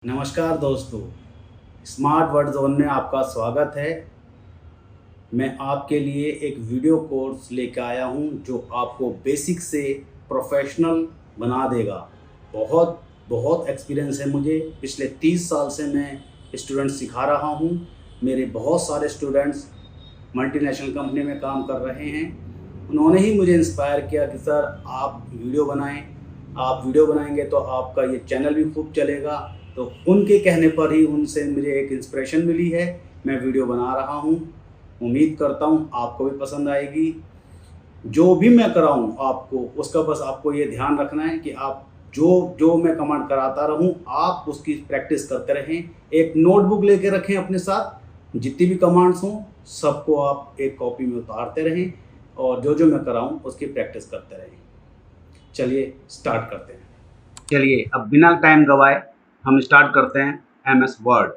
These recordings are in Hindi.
नमस्कार दोस्तों, स्मार्ट वर्ड जोन में आपका स्वागत है। मैं आपके लिए एक वीडियो कोर्स लेकर आया हूं जो आपको बेसिक से प्रोफेशनल बना देगा। बहुत बहुत एक्सपीरियंस है मुझे। पिछले 30 साल से मैं स्टूडेंट्स सिखा रहा हूं। मेरे बहुत सारे स्टूडेंट्स मल्टीनेशनल कंपनी में काम कर रहे हैं। उन्होंने ही मुझे इंस्पायर किया कि सर आप वीडियो बनाएं। आप वीडियो बनाएंगे तो आपका ये चैनल भी खूब चलेगा। तो उनके कहने पर ही उनसे मुझे एक इंस्पिरेशन मिली है। मैं वीडियो बना रहा हूँ। उम्मीद करता हूँ आपको भी पसंद आएगी। जो भी मैं कराऊँ आपको, उसका बस आपको ये ध्यान रखना है कि आप जो जो मैं कमांड कराता रहूँ, आप उसकी प्रैक्टिस करते रहें। एक नोटबुक लेके रखें अपने साथ। जितनी भी कमांड्स हों सबको आप एक कॉपी में उतारते रहें और जो जो मैं कराऊँ उसकी प्रैक्टिस करते रहें। चलिए स्टार्ट करते हैं। चलिए अब बिना टाइम गवाए हम स्टार्ट करते हैं एम एस वर्ड।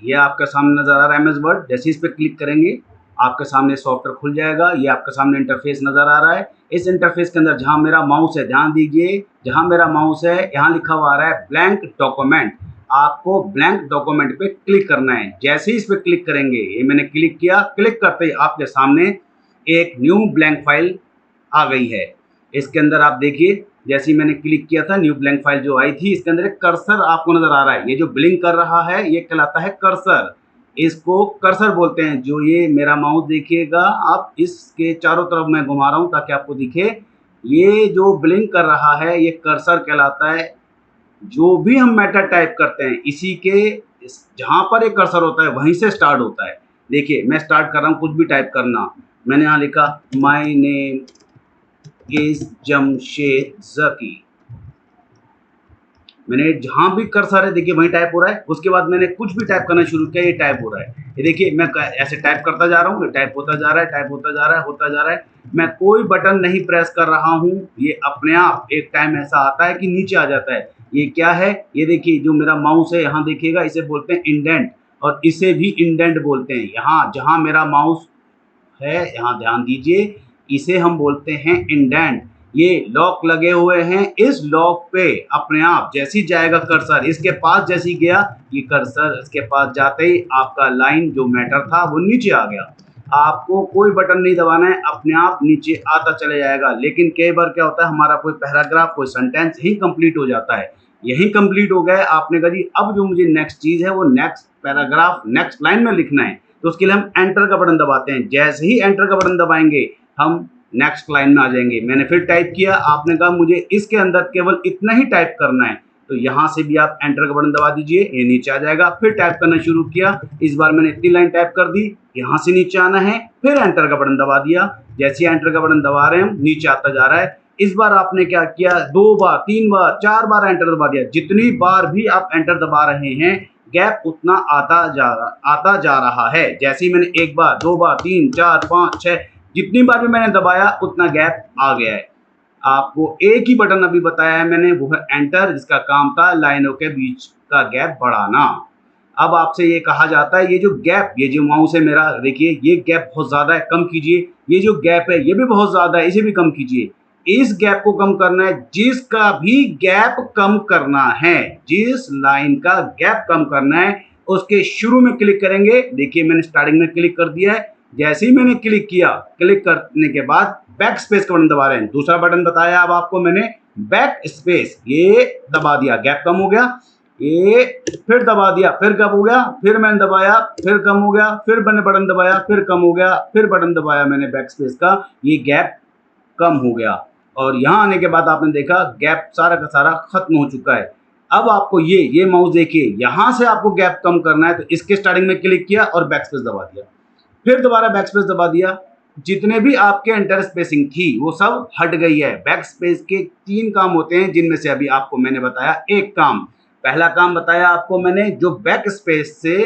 ये आपके सामने नज़र आ रहा है एम एस वर्ड। जैसे इस पर क्लिक करेंगे आपके सामने सॉफ्टवेयर खुल जाएगा। ये आपके सामने इंटरफेस नज़र आ रहा है। इस इंटरफेस के अंदर जहाँ मेरा माउस है, ध्यान दीजिए, जहाँ मेरा माउस है यहाँ लिखा हुआ आ रहा है ब्लैंक डॉक्यूमेंट। आपको ब्लैंक डॉक्यूमेंट पे क्लिक करना है। जैसे ही इस पर क्लिक करेंगे, ये मैंने क्लिक किया, क्लिक करते ही आपके सामने एक न्यू ब्लैंक फाइल आ गई है। इसके अंदर आप देखिए, जैसे ही मैंने क्लिक किया था न्यू ब्लैंक फाइल जो आई थी, इसके अंदर एक कर्सर आपको नजर आ रहा है। ये जो ब्लिंक कर रहा है ये कहलाता है कर्सर। इसको कर्सर बोलते हैं। जो ये मेरा माउस देखिएगा आप, इसके चारों तरफ मैं घुमा रहा हूं ताकि आपको दिखे। ये जो ब्लिंक कर रहा है ये कर्सर कहलाता है। जो भी हम मैटर टाइप करते हैं इसी के जहां पर एक कर्सर होता है वहीं से स्टार्ट होता है। देखिए मैं स्टार्ट कर रहा हूँ कुछ भी टाइप करना। मैंने यहाँ लिखा माई नेम इज जमशेद जकी। मैंने जहां भी कर्सर है देखिए वहीं टाइप हो रहा है। उसके बाद मैंने कुछ भी टाइप करना शुरू किया, ये टाइप हो रहा है। ये देखिए मैं ऐसे टाइप करता जा रहा हूँ, ये टाइप होता जा रहा है, टाइप होता जा रहा है, होता जा रहा है। मैं कोई बटन नहीं प्रेस कर रहा हूँ। ये अपने आप एक टाइम ऐसा आता है कि नीचे आ जाता है। ये क्या है, ये देखिए जो मेरा माउस है यहाँ देखिएगा, इसे बोलते हैं इंडेंट और इसे भी इंडेंट बोलते हैं। यहाँ जहाँ मेरा माउस है यहाँ ध्यान दीजिए, इसे हम बोलते हैं इंडेंट। ये लॉक लगे हुए हैं। इस लॉक पे अपने आप जैसी जाएगा कर्सर, इसके पास जैसी गया, ये कर्सर इसके पास जाते ही आपका लाइन जो मैटर था वो नीचे आ गया। आपको कोई बटन नहीं दबाना है, अपने आप नीचे आता चले जाएगा। लेकिन कई बार क्या होता है, हमारा कोई पैराग्राफ कोई सेंटेंस ही कंप्लीट हो जाता है। यही कंप्लीट हो गया, आपने कहा जी अब जो मुझे नेक्स्ट चीज है वो नेक्स्ट पैराग्राफ नेक्स्ट लाइन में लिखना है, तो उसके लिए हम एंटर का बटन दबाते हैं। जैसे ही एंटर का बटन दबाएंगे हम नेक्स्ट लाइन में आ जाएंगे। मैंने फिर टाइप किया, आपने कहा मुझे इसके अंदर केवल इतना ही टाइप करना है, तो यहाँ से भी आप एंटर का बटन दबा दीजिए, ये नीचे आ जाएगा। फिर टाइप करना शुरू किया, इस बार मैंने इतनी लाइन टाइप कर दी, यहाँ से नीचे आना है, फिर एंटर का बटन दबा दिया। जैसे ही एंटर का बटन दबा रहे हैं नीचे आता जा रहा है। इस बार आपने क्या किया, 2 बार 3 बार 4 बार एंटर दबा दिया। जितनी बार भी आप एंटर दबा रहे हैं गैप उतना आता जा रहा है। जैसे ही मैंने 1 बार 2 बार 3 4 5 6 जितनी बार भी मैंने दबाया उतना गैप आ गया है। आपको एक ही बटन अभी बताया है मैंने, वो है एंटर, जिसका काम था लाइनों के बीच का गैप बढ़ाना। अब आपसे ये कहा जाता है ये जो गैप, ये जो माउस है मेरा देखिए, ये गैप बहुत ज़्यादा है, कम कीजिए। ये जो गैप है ये भी बहुत ज़्यादा है, इसे भी कम कीजिए। इस गैप को कम करना है। जिसका भी गैप कम करना है, जिस लाइन का गैप कम करना है उसके शुरू में क्लिक करेंगे। देखिए मैंने स्टार्टिंग में क्लिक कर दिया है। जैसे ही मैंने क्लिक किया, क्लिक करने के बाद बैक स्पेस का बटन दबा रहे हैं। दूसरा बटन बताया अब आपको मैंने, बैक स्पेस, ये दबा दिया, गैप कम हो गया। ये फिर दबा दिया, फिर कम हो गया, फिर मैंने दबाया, फिर कम हो गया, फिर मैंने बटन दबाया, फिर कम हो गया, फिर बटन दबाया मैंने बैक स्पेस का, ये गैप कम हो गया। और यहाँ आने के बाद आपने देखा गैप सारा का सारा खत्म हो चुका है। अब आपको ये माउस देखिए, यहाँ से आपको गैप कम करना है, तो इसके स्टार्टिंग में क्लिक किया और बैक स्पेस दबा दिया, फिर दोबारा बैक स्पेस दबा दिया। जितने भी आपके एंटर स्पेसिंग थी वो सब हट गई है। बैक स्पेस के 3 काम होते हैं, जिनमें से अभी आपको मैंने बताया एक काम। पहला काम बताया आपको मैंने, जो बैक स्पेस से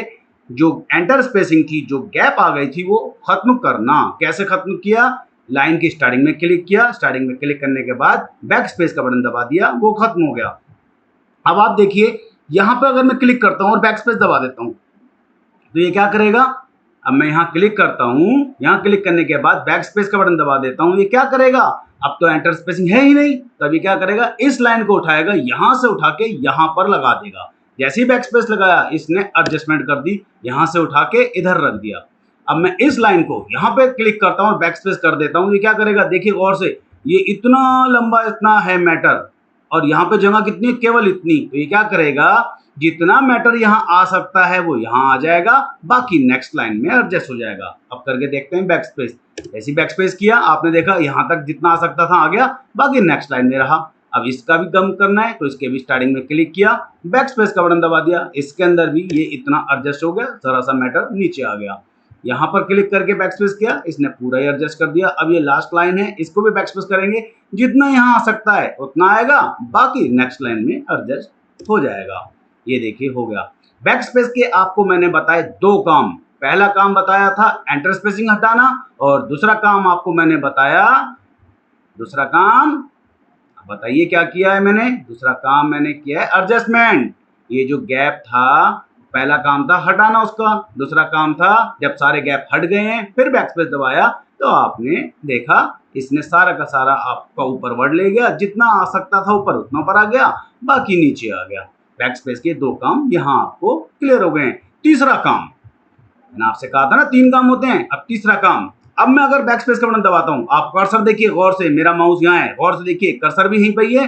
जो एंटर स्पेसिंग थी, जो गैप आ गई थी, वो खत्म करना। कैसे खत्म किया, लाइन की स्टार्टिंग में क्लिक किया, स्टार्टिंग में क्लिक करने के बाद बैक स्पेस का बटन दबा दिया, वो खत्म हो गया। अब आप देखिए यहां पर अगर मैं क्लिक करता हूं और बैक स्पेस दबा देता हूं तो ये क्या करेगा। अब मैं यहाँ क्लिक करता हूँ, यहाँ क्लिक करने के बाद बैक स्पेस का बटन दबा देता हूँ, ये क्या करेगा, अब तो एंटर स्पेसिंग है ही नहीं, तभी क्या करेगा, इस लाइन को उठाएगा, यहाँ से उठा के यहाँ पर लगा देगा। जैसे ही बैक स्पेस लगाया इसने एडजस्टमेंट कर दी, यहाँ से उठा के इधर रख दिया। अब मैं इस लाइन को यहाँ पे क्लिक करता हूँ और बैक स्पेस कर देता हूँ, ये क्या करेगा देखिए गौर से, ये इतना लंबा इतना है मैटर और यहाँ पे जगह कितनी, केवल इतनी, तो ये क्या करेगा, जितना मैटर यहाँ आ सकता है वो यहाँ आ जाएगा, बाकी नेक्स्ट लाइन में एडजस्ट हो जाएगा। अब करके देखते हैं बैक स्पेस। ऐसी बैक स्पेस किया, आपने देखा यहाँ तक जितना आ सकता था आ गया, बाकी नेक्स्ट लाइन में रहा। अब इसका भी कम करना है तो इसके भी स्टार्टिंग में क्लिक किया, बैक स्पेस का बटन दबा दिया, इसके अंदर भी ये इतना एडजस्ट हो गया, जरा सा मैटर नीचे आ गया। यहाँ पर क्लिक करके बैक स्पेस किया, इसने पूरा ही एडजस्ट कर दिया। अब ये लास्ट लाइन है, इसको भी बैक स्पेस करेंगे, जितना यहाँ आ सकता है उतना आएगा, बाकी नेक्स्ट लाइन में एडजस्ट हो जाएगा। ये देखिए हो गया। बैक स्पेस के आपको मैंने बताए दो काम। पहला काम बताया था एंटर स्पेसिंग हटाना, और दूसरा काम आपको मैंने बताया, दूसरा काम बताइए क्या किया है मैंने, दूसरा काम मैंने किया है एडजस्टमेंट। ये जो गैप था, पहला काम था हटाना उसका, दूसरा काम था जब सारे गैप हट गए हैं फिर बैक स्पेस दबाया तो आपने देखा इसने सारा का सारा आपका ऊपर वर्ड ले गया, जितना आ सकता था ऊपर उतना ऊपर आ गया, बाकी नीचे आ गया। बैक स्पेस के दो काम यहाँ आपको क्लियर हो गए। तीसरा काम, मैंने आपसे कहा था ना 3 काम होते हैं, अब तीसरा काम। अब मैं अगर बैक स्पेस का बटन दबाता हूँ, आप कर्सर देखिए गौर से, मेरा माउस यहाँ है, गौर से देखिए कर्सर भी यहीं पर ही है,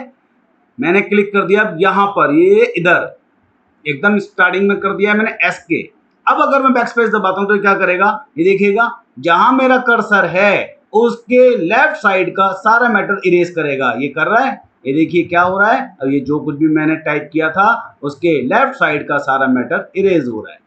मैंने क्लिक कर दिया यहाँ पर, ये इधर एकदम स्टार्टिंग में कर दिया है मैंने एस के। अब अगर मैं बैक स्पेस दबाता हूँ तो क्या करेगा, ये देखिएगा जहां मेरा कर्सर है उसके लेफ्ट साइड का सारा मैटर इरेज करेगा। ये कर रहा है, ये देखिए क्या हो रहा है, अब ये जो कुछ भी मैंने टाइप किया था उसके लेफ्ट साइड का सारा मैटर इरेज हो रहा है।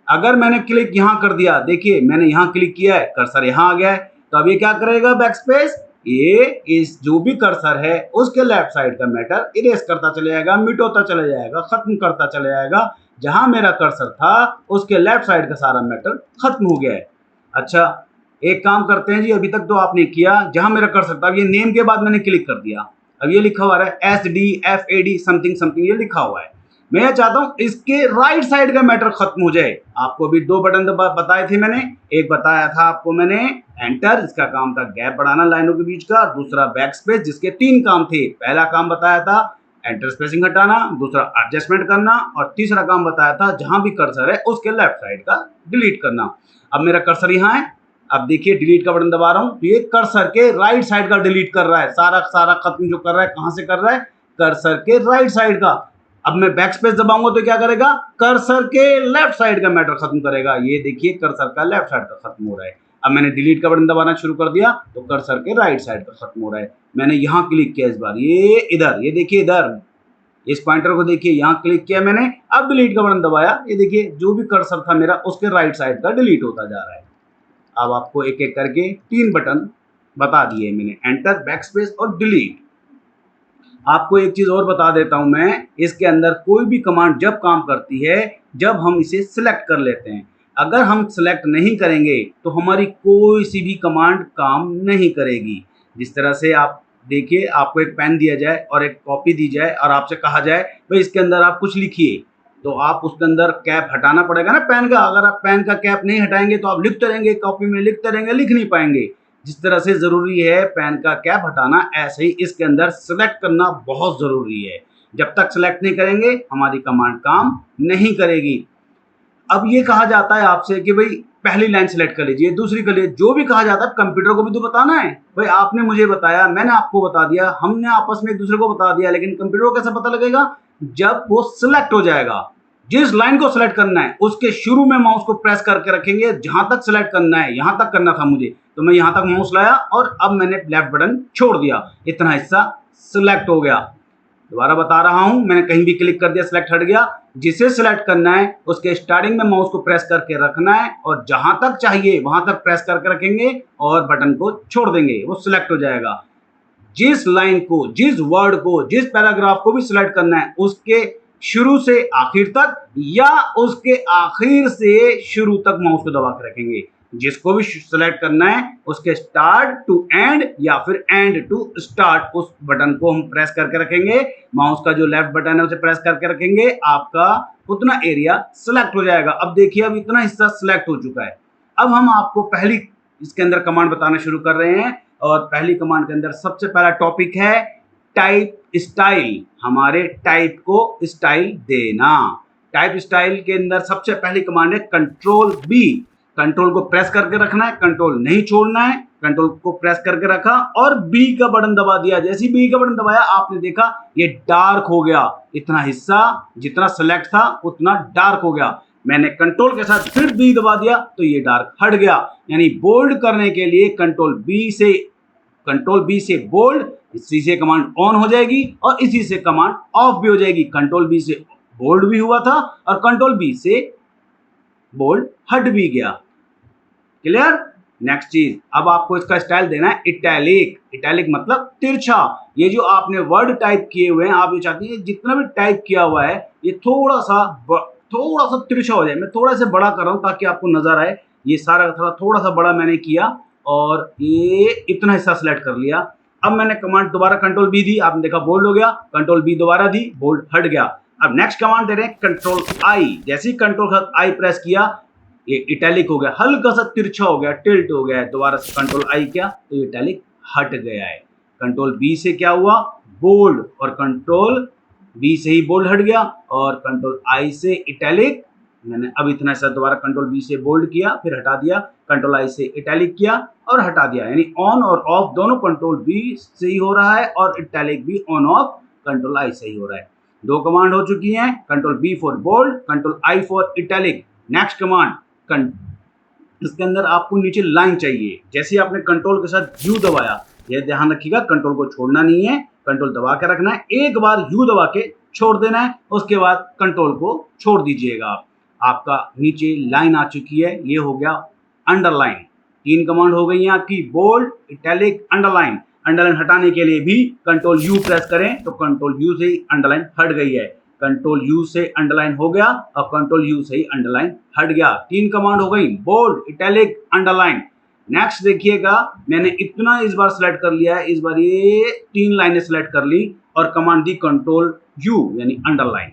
अगर मैंने क्लिक यहाँ कर दिया, देखिए मैंने यहाँ क्लिक किया है, कर्सर यहाँ आ गया है, तो अब ये क्या करेगा बैक स्पेस, ये इस जो भी कर्सर है उसके लेफ्ट साइड का मैटर इरेज करता चले जाएगा, मिटाता चले जाएगा, खत्म करता चले जाएगा। जहां मेरा कर्सर था उसके लेफ्ट साइड का सारा मैटर खत्म हो गया है। अच्छा एक काम करते हैं जी, अभी तक तो आपने किया, जहां मेरा कर्सर था, अब ये नेम के बाद मैंने क्लिक कर दिया, अब ये लिखा हुआ है SDFAD समथिंग समथिंग, ये लिखा हुआ है। मैं चाहता हूं इसके राइट साइड का मैटर खत्म हो जाए। आपको भी 2 बटन बताए थे मैंने, एक बताया था आपको मैंने एंटर, जिसका काम था गैप बढ़ाना लाइनों के बीच का, दूसरा बैक स्पेस जिसके 3 काम थे। पहला काम बताया था एंटर स्पेसिंग हटाना, दूसरा एडजस्टमेंट करना, और तीसरा काम बताया था जहां भी कर्सर है उसके लेफ्ट साइड का डिलीट करना। अब मेरा कर्सर यहाँ है, अब देखिए डिलीट का बटन दबा रहा हूं तो ये कर्सर के राइट साइड का डिलीट कर रहा है, सारा सारा खत्म जो कर रहा है, कहां से कर रहा है, कर्सर के राइट साइड का। अब मैं बैक स्पेस दबाऊंगा तो क्या करेगा, कर्सर के लेफ्ट साइड का मैटर खत्म करेगा। ये देखिए कर्सर का लेफ्ट साइड का खत्म हो रहा है। अब मैंने डिलीट का बटन दबाना शुरू कर दिया तो कर्सर के राइट साइड का खत्म हो रहा है। मैंने यहाँ क्लिक किया इस बार, ये इधर, ये देखिए इधर, इस पॉइंटर को देखिए, यहाँ क्लिक किया मैंने, अब डिलीट का बटन दबाया, ये देखिए जो भी कर्सर था मेरा उसके राइट साइड का डिलीट होता जा रहा है। अब आपको एक एक करके 3 बटन बता दिए मैंने, एंटर, बैक स्पेस और डिलीट। आपको एक चीज और बता देता हूं मैं, इसके अंदर कोई भी कमांड जब काम करती है जब हम इसे सिलेक्ट कर लेते हैं। अगर हम सिलेक्ट नहीं करेंगे तो हमारी कोई सी भी कमांड काम नहीं करेगी। जिस तरह से आप देखिए, आपको एक पेन दिया जाए और एक कॉपी दी जाए और आपसे कहा जाए भाई इसके अंदर आप कुछ लिखिए, तो आप उसके अंदर कैप हटाना पड़ेगा ना पेन का। अगर आप पेन का कैप नहीं हटाएंगे तो आप लिखते रहेंगे, कॉपी में लिखते रहेंगे, लिख नहीं पाएंगे। जिस तरह से ज़रूरी है पेन का कैप हटाना, ऐसे ही इसके अंदर सेलेक्ट करना बहुत ज़रूरी है। जब तक सेलेक्ट नहीं करेंगे हमारी कमांड काम नहीं करेगी। अब ये कहा जाता है आपसे कि भाई पहली लाइन सेलेक्ट कर लीजिए, दूसरी कर लीजिए, जो भी कहा जाता है कंप्यूटर को भी तो बताना है। भाई आपने मुझे बताया, मैंने आपको बता दिया, हमने आपस में एक दूसरे को बता दिया, लेकिन कंप्यूटर को कैसे पता लगेगा, जब वो सिलेक्ट हो जाएगा। जिस लाइन को सिलेक्ट करना है उसके शुरू में माउस को प्रेस करके रखेंगे, जहां तक सिलेक्ट करना है, यहां तक करना था मुझे तो मैं यहां तक माउस लाया और अब मैंने लेफ्ट बटन छोड़ दिया, इतना हिस्सा सिलेक्ट हो गया। दोबारा बता रहा हूं, मैंने कहीं भी क्लिक कर दिया सिलेक्ट हट गया। जिसे सिलेक्ट करना है उसके स्टार्टिंग में माउस को प्रेस करके रखना है और जहां तक चाहिए वहां तक प्रेस करके रखेंगे और बटन को छोड़ देंगे, वो सिलेक्ट हो जाएगा। जिस लाइन को, जिस वर्ड को, जिस पैराग्राफ को भी सिलेक्ट करना है उसके शुरू से आखिर तक या उसके आखिर से शुरू तक माउस को दबा के रखेंगे। जिसको भी सिलेक्ट करना है उसके स्टार्ट टू एंड या फिर एंड टू स्टार्ट, उस बटन को हम प्रेस करके रखेंगे। माउस का जो लेफ्ट बटन है उसे प्रेस करके रखेंगे, आपका उतना एरिया सिलेक्ट हो जाएगा। अब देखिए अब इतना हिस्सा सिलेक्ट हो चुका है। अब हम आपको पहली इसके अंदर कमांड बताना शुरू कर रहे हैं और पहली कमांड के अंदर सबसे पहला टॉपिक है टाइप स्टाइल, हमारे टाइप को स्टाइल देना। टाइप स्टाइल के अंदर सबसे पहली कमांड है कंट्रोल बी। कंट्रोल को प्रेस करके रखना है, कंट्रोल नहीं छोड़ना है, कंट्रोल को प्रेस करके रखा और बी का बटन दबा दिया। जैसे ही बी का बटन दबाया आपने देखा ये डार्क हो गया, इतना हिस्सा जितना सेलेक्ट था उतना डार्क हो गया। मैंने कंट्रोल के साथ फिर बी दबा दिया तो ये डार्क हट गया। यानी बोल्ड करने के लिए कंट्रोल बी से बोल्ड, इसी से कमांड ऑन हो जाएगी और इसी से कमांड ऑफ भी हो जाएगी। कंट्रोल बी से बोल्ड भी हुआ था और कंट्रोल बी से बोल्ड हट भी गया। क्लियर? नेक्स्ट चीज, अब आपको इसका स्टाइल देना है इटैलिक। इटैलिक मतलब तिरछा। ये जो आपने वर्ड टाइप किए हुए हैं, आप ये चाहती हैं जितना भी टाइप किया हुआ है ये थोड़ा सा तिरछा हो जाए। मैं थोड़ा सा बड़ा कर रहा हूं ताकि आपको नजर आए। ये सारा थोड़ा सा बड़ा मैंने किया और ये इतना हिस्सा सेलेक्ट कर लिया। अब मैंने कमांड दोबारा कंट्रोल बी दी, आपने देखा बोल्ड हो गया। कंट्रोल बी दोबारा दी, बोल्ड हट गया। अब नेक्स्ट कमांड दे रहे हैं कंट्रोल आई। जैसे ही कंट्रोल आई प्रेस किया ये इटैलिक हो गया, हल्का सा तिरछा हो गया, टिल्ट हो गया है। दोबारा से कंट्रोल आई किया तो ये इटैलिक हट गया है। कंट्रोल बी से क्या हुआ, बोल्ड, और कंट्रोल बी से ही बोल्ड हट गया और कंट्रोल आई से इटैलिक। मैंने अब इतना सा दोबारा कंट्रोल बी से बोल्ड किया फिर हटा दिया, कंट्रोल आई से इटैलिक किया और हटा दिया। यानी ऑन और ऑफ दोनों कंट्रोल बी से ही हो रहा है और इटैलिक भी ऑन ऑफ कंट्रोल आई से ही हो रहा है। दो कमांड हो चुकी हैं, control B for bold, control I for italic. Next command, इसके अंदर आपको नीचे लाइन चाहिए। जैसे आपने कंट्रोल के साथ यू दबाया, ये ध्यान रखिएगा कंट्रोल को छोड़ना नहीं है, कंट्रोल दबा के रखना है। एक बार यू दबा के छोड़ देना है, उसके बाद कंट्रोल को छोड़ दीजिएगा आप। आपका नीचे लाइन आ चुकी है, ये हो गया अंडरलाइन। तीन कमांड हो गई हैं आपकी, बोल्ड, इटैलिक, अंडरलाइन। अंडरलाइन हटाने के लिए भी कंट्रोल यू प्रेस करें तो कंट्रोल यू से ही अंडरलाइन हट गई है। कंट्रोल यू से अंडरलाइन हो गया और कंट्रोल यू से ही अंडरलाइन हट गया। तीन कमांड हो गई, बोल्ड, इटैलिक, अंडरलाइन। नेक्स्ट देखिएगा, मैंने इतना इस बार सेलेक्ट कर लिया है, इस बार ये तीन लाइनें सेलेक्ट कर ली और कमांड दी कंट्रोल यू यानी अंडरलाइन।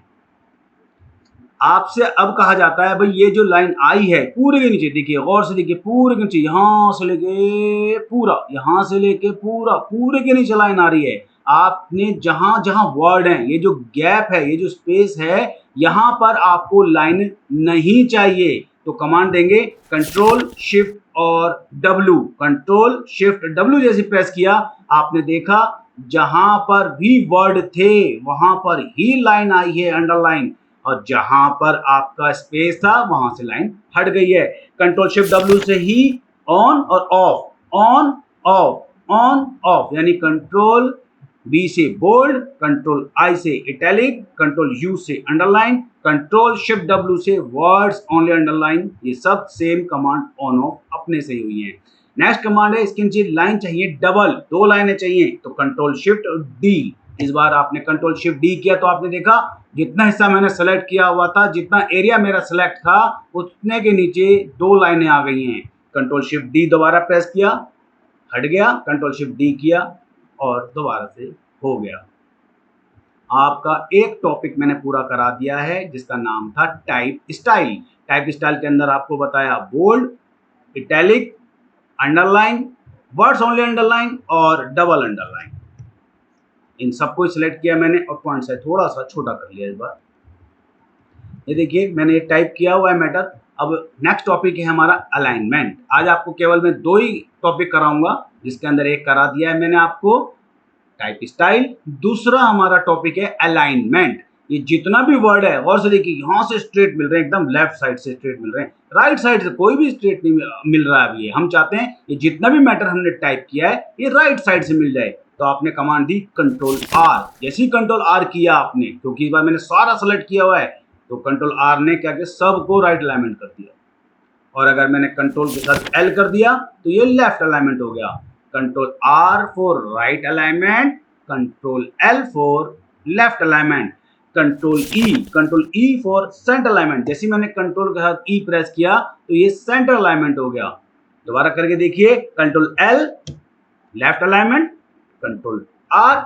आपसे अब कहा जाता है भाई ये जो लाइन आई है पूरे के नीचे, देखिए गौर से देखिए, पूरे के नीचे, यहां से लेके पूरा, यहां से लेके पूरा, पूरे के नीचे लाइन आ रही है। आपने जहां जहां वर्ड है, ये जो गैप है, ये जो स्पेस है, यहां पर आपको लाइन नहीं चाहिए। तो कमांड देंगे कंट्रोल शिफ्ट और डब्ल्यू। कंट्रोल शिफ्ट डब्ल्यू जैसे प्रेस किया, आपने देखा जहां पर भी वर्ड थे वहां पर ही लाइन आई है अंडरलाइन, और जहां पर आपका स्पेस था वहां से लाइन हट गई है। कंट्रोल शिफ्ट डब्ल्यू से ही ऑन और of, on off, on off, यानी कंट्रोल बी से बोल्ड, कंट्रोल आई से इटैलिक, कंट्रोल यू से अंडरलाइन, कंट्रोल शिफ्ट डब्ल्यू से वर्ड्स ओनली अंडरलाइन। ये सब सेम कमांड ऑन ऑफ अपने से ही हुई है। नेक्स्ट कमांड है, इसके नीचे लाइन चाहिए डबल, दो लाइनें चाहिए, तो कंट्रोल शिफ्ट डी। इस बार आपने कंट्रोल शिफ्ट डी किया तो आपने देखा जितना हिस्सा मैंने सेलेक्ट किया हुआ था, जितना एरिया मेरा सेलेक्ट था, उतने के नीचे दो लाइनें आ गई हैं। कंट्रोल शिफ्ट डी दोबारा प्रेस किया, हट गया, कंट्रोल शिफ्ट डी किया और दोबारा से हो गया। आपका एक टॉपिक मैंने पूरा करा दिया है जिसका नाम था टाइप स्टाइल। टाइप स्टाइल के अंदर आपको बताया bold, italic, underline, words only underline और डबल अंडरलाइन। इन सबको सिलेक्ट किया मैंने और पॉइंट साइज थोड़ा सा छोटा कर लिया इस बार। ये देखिए मैंने ये टाइप किया हुआ है मैटर। अब नेक्स्ट टॉपिक है हमारा अलाइनमेंट। आज आपको केवल मैं दो ही टॉपिक कराऊंगा, जिसके अंदर एक करा दिया है मैंने आपको टाइप स्टाइल, दूसरा हमारा टॉपिक है अलाइनमेंट। ये जितना भी वर्ड है गौर से देखिए, यहाँ से स्ट्रेट मिल रहे हैं, एकदम लेफ्ट साइड से स्ट्रेट मिल रहे हैं, राइट साइड से कोई भी स्ट्रेट नहीं मिल रहा है। अभी हम चाहते हैं ये जितना भी मैटर हमने टाइप किया है ये राइट साइड से मिल जाए। तो आपने कमांड दी कंट्रोल आर। जैसे ही कंट्रोल आर किया आपने, क्योंकि इस बार मैंने सारा सेलेक्ट किया हुआ है, तो कंट्रोल आर ने क्या किया, सबको राइट अलाइनमेंट कर दिया। और अगर मैंने कंट्रोल के साथ एल कर दिया तो ये लेफ्ट अलाइनमेंट हो गया। Control R for right alignment, control L for left alignment, control E for centre alignment. जैसे मैंने कंट्रोल के साथ ई प्रेस किया तो ये सेंटर अलाइनमेंट हो गया। दोबारा करके देखिए, control L left alignment, control R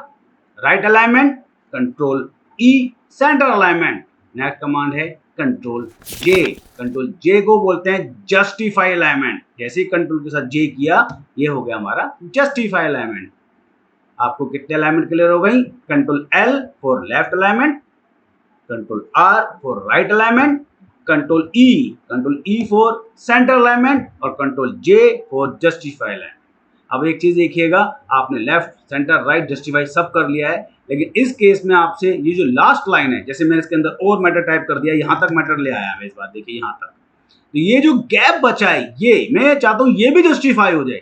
right alignment, control E centre alignment. Next command है कंट्रोल जे। कंट्रोल जे को बोलते हैं जस्टिफाई अलाइनमेंट। जैसे ही कंट्रोल के साथ जे किया ये हो गया हमारा जस्टिफाई अलाइनमेंट। आपको कितने अलाइनमेंट क्लियर हो गई? Control L for left alignment, control R for right alignment, control E for centre alignment और control J for justify alignment. अब एक चीज देखिएगा, आपने लेफ्ट, सेंटर, राइट, जस्टिफाई सब कर लिया है, लेकिन इस केस में आपसे ये जो लास्ट लाइन है, जैसे मैंने इसके अंदर और मैटर टाइप कर दिया, यहां तक मैटर ले आया मैं इस बार, देखिए यहां तक, तो ये जो गैप बचा है ये मैं चाहता हूं ये भी जस्टिफाई हो जाए।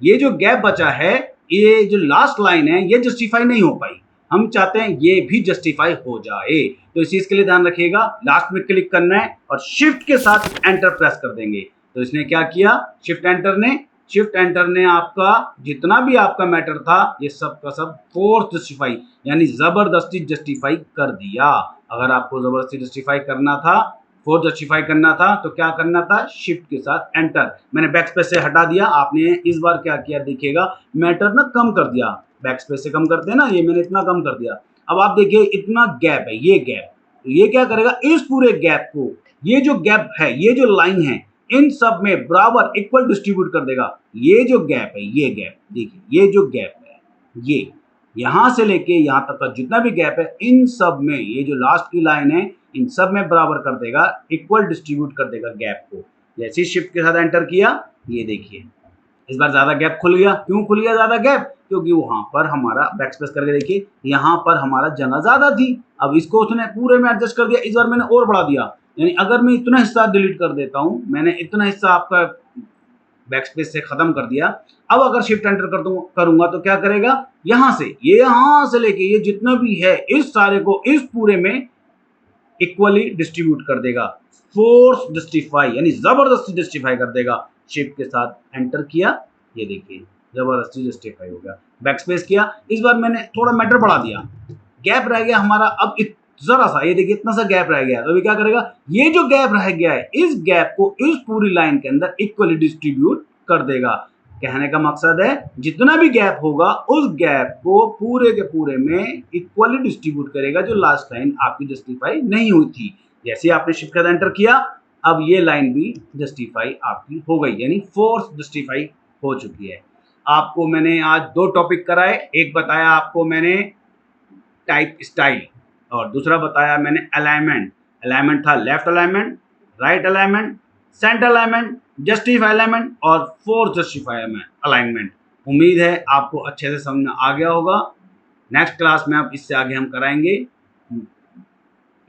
ये जो गैप बचा है, ये जो लास्ट लाइन है, ये जस्टिफाई नहीं हो पाई, हम चाहते हैं ये भी जस्टिफाई हो जाए। तो इस चीज के लिए ध्यान रखिएगा, लास्ट में क्लिक करना है और शिफ्ट के साथ एंटर प्रेस कर देंगे। तो इसने क्या किया, शिफ्ट एंटर ने आपका जितना भी आपका मैटर था ये सब का सब फोर्स जस्टिफाई यानी जबरदस्ती जस्टिफाई कर दिया। अगर आपको जबरदस्ती जस्टिफाई करना था, फोर्स जस्टिफाई करना था, तो क्या करना था, शिफ्ट के साथ एंटर। मैंने बैक स्पेस से हटा दिया, आपने इस बार क्या किया देखिएगा, मैटर ना कम कर दिया, बैक स्पेस से कम करते हैं ना, ये मैंने इतना कम कर दिया। अब आप देखिए इतना गैप है, ये गैप, ये क्या करेगा, इस पूरे गैप को, ये जो गैप है, ये जो लाइन है, इन सब में बराबर इक्वल डिस्ट्रीब्यूट कर देगा। ये जो गैप है, ये गैप देखिए, ये जो गैप है, ये यहां से लेके यहां तक का जितना भी गैप है, इन सब में ये जो लास्ट की लाइन है, इन सब में बराबर कर देगा, इक्वल डिस्ट्रीब्यूट कर देगा गैप को। जैसे शिफ्ट के साथ एंटर किया, ये देखिए इस बार ज्यादा गैप खुल गया। क्यों खुल गया ज्यादा गैप? क्योंकि वहां पर हमारा बैक स्पेस करके देखिए, यहाँ पर हमारा जगह ज्यादा थी, अब इसको उसने पूरे में एडजस्ट कर दिया, इस बार मैंने और बढ़ा दिया। यानी अगर मैं इतना हिस्सा डिलीट कर देता हूं, मैंने इतना हिस्सा आपका बैक स्पेस से खत्म कर दिया, अब अगर शिफ्ट एंटर करूंगा तो क्या करेगा, यहां से ये, यहां से लेके ये जितना भी है, इस सारे को इस पूरे में इक्वली डिस्ट्रीब्यूट कर देगा। फोर्स जस्टिफाई यानी जबरदस्ती जस्टिफाई कर देगा। शिफ्ट के साथ एंटर किया, ये देखिए जबरदस्ती जस्टिफाई हो गया। बैक स्पेस किया, इस बार मैंने थोड़ा मैटर बढ़ा दिया, गैप रह गया हमारा, अब जरा सा, ये देखिए इतना सा गैप रह गया, तो अभी क्या करेगा, ये जो गैप रह गया है, इस गैप को इस पूरी लाइन के अंदर इक्वली डिस्ट्रीब्यूट कर देगा। कहने का मकसद है जितना भी गैप होगा, उस गैप को पूरे के पूरे में इक्वली डिस्ट्रीब्यूट करेगा, जो लास्ट लाइन आपकी जस्टिफाई नहीं हुई थी। जैसे आपने शिफ्ट का एंटर किया, अब ये लाइन भी जस्टिफाई आपकी हो गई, यानी फोर्स जस्टिफाई हो चुकी है। आपको मैंने आज दो टॉपिक कराए, एक बताया आपको मैंने टाइप स्टाइल और दूसरा बताया मैंने अलाइनमेंट। अलाइनमेंट था left alignment, right alignment, centre alignment, justify alignment और फोर्स जस्टिफाई अलाइनमेंट। उम्मीद है आपको अच्छे से समझ में आ गया होगा। नेक्स्ट क्लास में अब इससे आगे हम कराएंगे।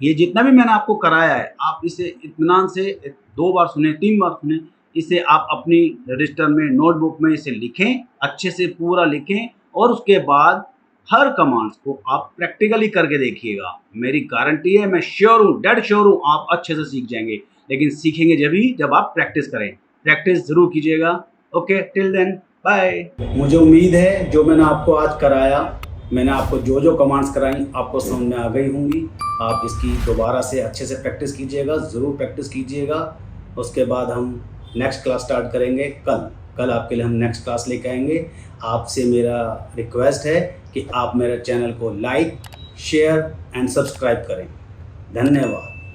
ये जितना भी मैंने आपको कराया है, आप इसे इत्मीनान से 2 बार सुने, 3 बार सुने, इसे आप अपनी रजिस्टर में, नोटबुक में इसे लिखें, अच्छे से पूरा लिखें और उसके बाद हर कमांड्स को आप प्रैक्टिकली करके देखिएगा। मेरी गारंटी है, मैं श्योर हूँ, डेड श्योर हूँ, आप अच्छे से सीख जाएंगे। लेकिन सीखेंगे जब आप प्रैक्टिस करें, प्रैक्टिस जरूर कीजिएगा। Okay, till then bye. मुझे उम्मीद है जो मैंने आपको आज कराया, मैंने आपको जो जो कमांड्स कराई आपको समझ में आ गई होंगी। आप इसकी दोबारा से अच्छे से प्रैक्टिस कीजिएगा, ज़रूर प्रैक्टिस कीजिएगा। उसके बाद हम नेक्स्ट क्लास स्टार्ट करेंगे कल आपके लिए हम नेक्स्ट क्लास लेकर आएंगे। आपसे मेरा रिक्वेस्ट है कि आप मेरे चैनल को लाइक, शेयर एंड सब्सक्राइब करें। धन्यवाद।